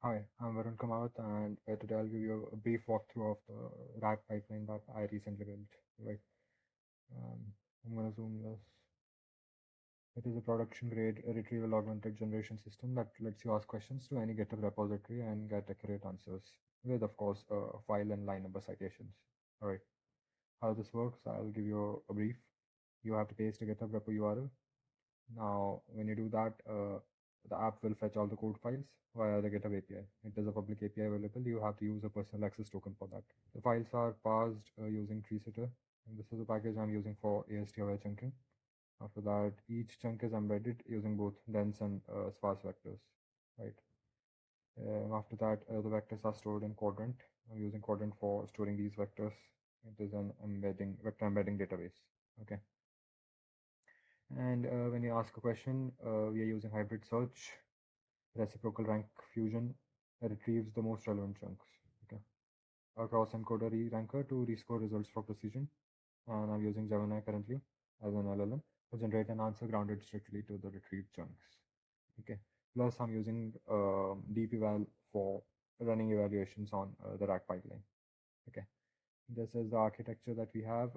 Hi, I'm Varun Kamath, and today I'll give you a brief walkthrough of the RAG pipeline that I recently built. Right, um, I'm gonna zoom this. It is a production-grade retrieval augmented generation system that lets you ask questions to any GitHub repository and get accurate answers, with of course file and line number citations. All right, how this works? I'll give you a brief. You have to paste a GitHub repo URL. Now, when you do that, the app will fetch all the code files via the GitHub API. It is a public API available. You have to use a personal access token for that. The files are parsed using TreeSitter. And this is a package I'm using for AST-aware chunking. After that, each chunk is embedded using both dense and sparse vectors. Right. After that, the vectors are stored in Quadrant. I'm using Quadrant for storing these vectors. It is an vector embedding database. Okay. And when you ask a question, we are using hybrid search. Reciprocal rank fusion retrieves the most relevant chunks. Okay. A cross encoder re-ranker to rescore results for precision. And I'm using Gemini currently as an LLM to generate an answer grounded strictly to the retrieved chunks. Okay. Plus, I'm using deep-eval for running evaluations on the RAG pipeline. Okay. This is the architecture that we have.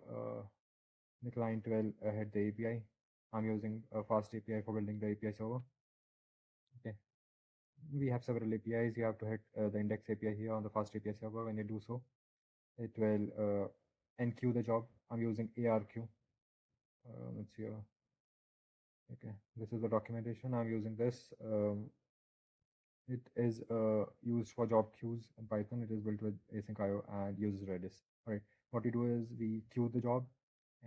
The client will hit the API. I'm using a FastAPI for building the API server. Okay. We have several APIs. You have to hit the index API here on the FastAPI server. When you do so, it will enqueue the job. I'm using ARQ. Let's see. Okay, this is the documentation. I'm using this. It is used for job queues in Python. It is built with async IO and uses Redis. All right. What we do is we queue the job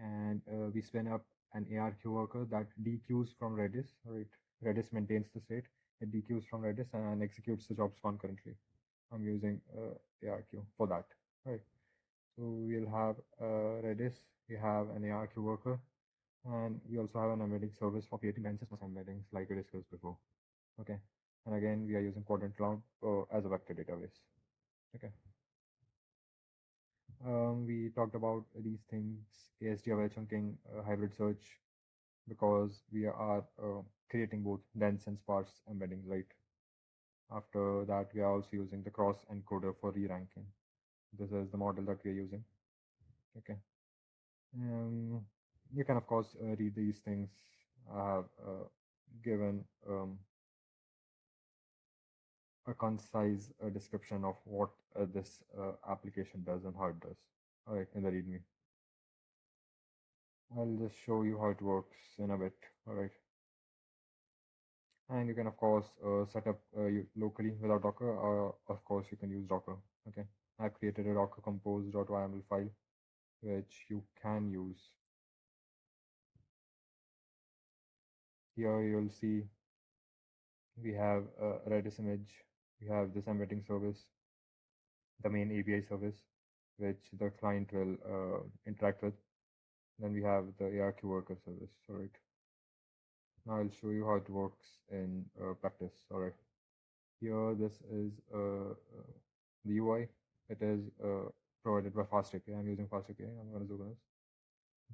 and we spin up an ARQ worker that dequeues from Redis. All right. Redis maintains the state. It dequeues from Redis and executes the jobs concurrently. I'm using ARQ for that. All right. So we'll have Redis. We have an ARQ worker, and we also have an embedding service for creating lenses plus embeddings like we discussed before. Okay. And again, we are using Quadrant Cloud as a vector database. Okay. We talked about these things, AST-aware chunking, hybrid search, because we are creating both dense and sparse embeddings, right? After that, we are also using the cross encoder for re-ranking. This is the model that we are using. Okay. You can, of course, read these things. I have given a concise description of what this application does and how it does. All right, in the README. I'll just show you how it works in a bit. All right. And you can, of course, set up locally without Docker, or of course, you can use Docker. Okay. I've created a Docker compose.yml file, which you can use. Here you'll see we have a Redis image, we have this embedding service, the main API service, which the client will interact with. Then we have the ARQ worker service. All right. Now I'll show you how it works in practice. All right. Here, this is the UI. It is provided by FastAPI. I'm using FastAPI. I'm going to zoom this.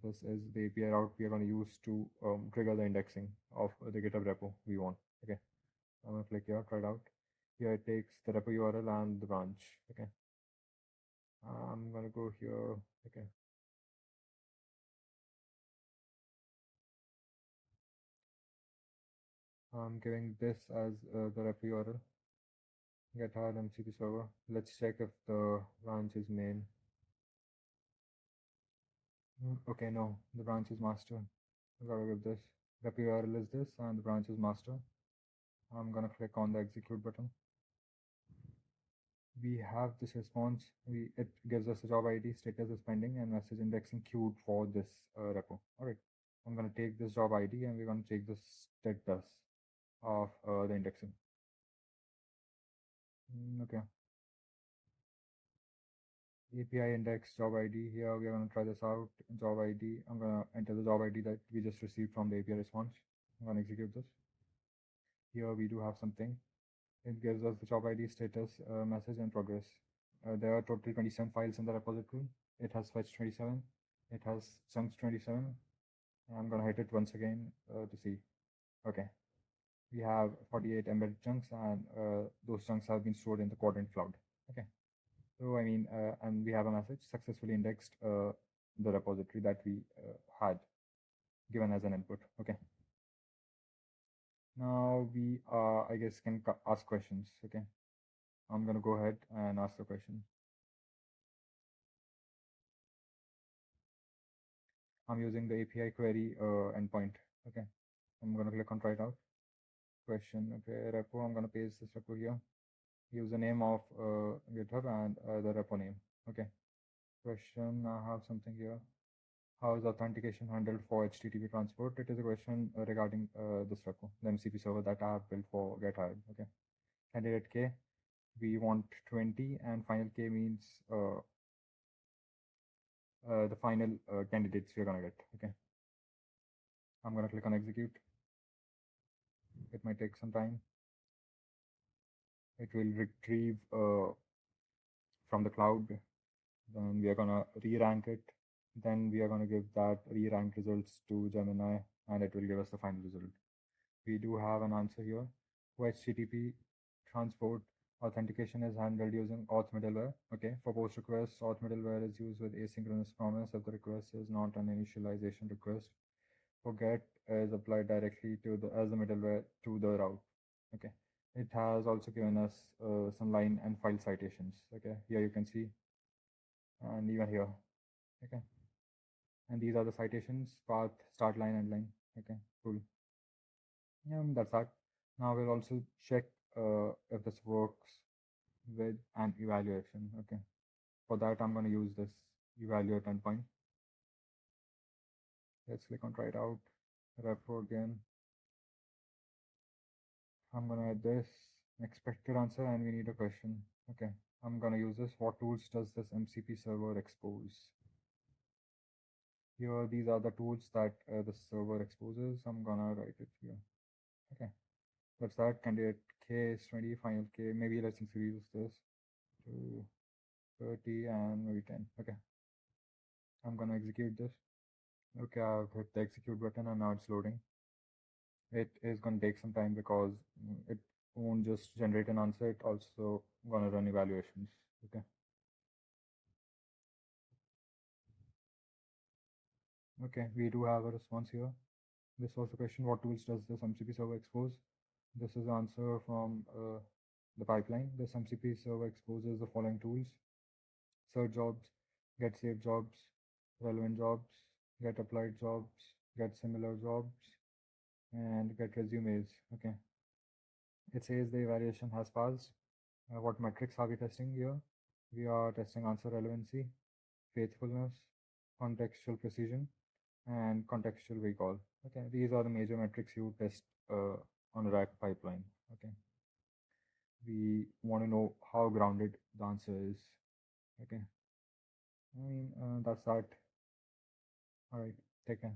This is the API route we are going to use to trigger the indexing of the GitHub repo we want. Okay. I'm going to click here, try it out. Here it takes the repo URL and the branch. Okay. I'm going to go here. Okay. I'm giving this as the repo URL. Get hard MCP server. Let's check if the branch is main. Okay, no, the branch is master. I gotta give this. Repo URL is this, and the branch is master. I'm gonna click on the execute button. We have this response. It gives us a job ID, status is pending, and message indexing queued for this repo. All right, I'm gonna take this job ID and we're gonna check the status of the indexing. Okay. API index job ID. Here we are going to try this out. Job ID. I'm going to enter the job ID that we just received from the API response. I'm going to execute this. Here we do have something. It gives us the job ID, status, message, and progress. There are total 27 files in the repository. It has fetched 27. It has chunked 27. I'm going to hit it once again to see. Okay. we have 48 embedded chunks, and those chunks have been stored in the quadrant cloud. Okay. So and we have a message successfully indexed the repository that we had given as an input. Okay. Now we, I guess, can ask questions. Okay. I'm gonna go ahead and ask the question. I'm using the API query endpoint. Okay. I'm gonna click on try it out. Question. Okay. Repo. I'm gonna paste this repo here. Use the name of GitHub and the repo name. Okay. Question. I have something here. How is authentication handled for HTTP transport? It is a question regarding this repo, the MCP server that I have built for GitHub. Okay. Candidate K, we want 20, and final K means the final candidates we're gonna get. Okay. I'm gonna click on execute. It might take some time. It will retrieve from the cloud. Then we are gonna re-rank it. Then we are gonna give that re-ranked results to Gemini, and it will give us the final result. We do have an answer here. For HTTP transport, authentication is handled using auth middleware. Okay, for post requests, auth middleware is used with asynchronous promise if the request is not an initialization request. For GET is applied directly to the as the middleware to the route. Okay, it has also given us some line and file citations. Okay, here you can see, and even here. Okay, and these are the citations: path, start line, end line. Okay, cool. Yeah, that's that. Now we'll also check if this works with an evaluation. Okay, for that I'm going to use this evaluate endpoint. Let's click on try it out. Repo again. I'm going to add this expected answer, and we need a question. Okay, I'm going to use this. What tools does this MCP server expose? Here, these are the tools that the server exposes. I'm going to write it here. Okay, that's that. Candidate K is 20, final K. Maybe let's increase this to 30 and maybe 10. Okay, I'm gonna execute this. Okay, I've hit the execute button and now it's loading. It is gonna take some time because it won't just generate an answer, it also gonna run evaluations. Okay. Okay, we do have a response here. This was the question: what tools does this MCP server expose? This is the answer from the pipeline. This MCP server exposes the following tools: search jobs, get saved jobs, relevant jobs, get applied jobs, get similar jobs, and get resumes. Okay. It says the evaluation has passed. What metrics are we testing here? We are testing answer relevancy, faithfulness, contextual precision, and contextual recall. Okay, these are the major metrics you test on a RAG pipeline. Okay, we want to know how grounded the answer is. Okay, I mean that's that. All right, take care.